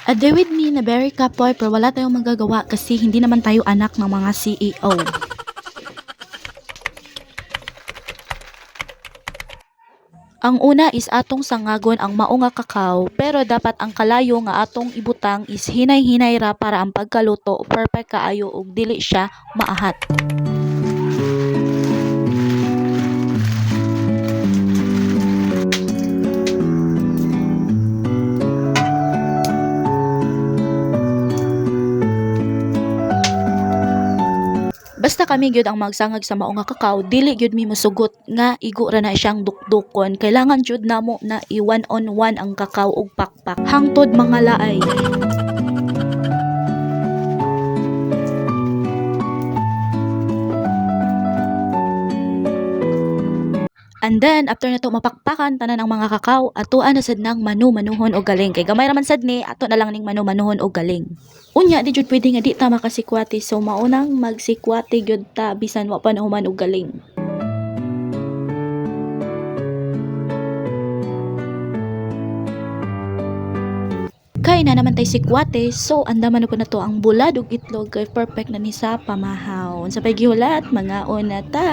Ade with me na very kapoy pero wala tayong magagawa kasi hindi naman tayo anak ng mga CEO. Ang una is atong sangagon ang mao nga kakao pero dapat ang kalayo nga atong ibutang is hinay-hinay ra para ang pagkaluto perfect kaayo ug dili siya maahat. Basta kami gyud ang magsangag sa mao nga kakao, dili gyud mi mosugot nga igo ra na siyang dukdukon. Kailangan jud namo na i-one on one ang kakao ug pakpak hangtod mga laay. And then after nato mapakpakan tanan ang mga kakao, atoan na sad nang manu-manuhon og galing kay gamay ra man sad ni, ato na lang ning manu-manuhon og galing. Unya di jud pwede nga di ta makasikwati, so maunang magsikwati gyud ta bisan wa pa nahuman og galing. Kay na naman tay sikwate, so andaman na po na to ang bulad ug itlog kay perfect na ni sa pamahaw. Sa paghiulat, mga una ta.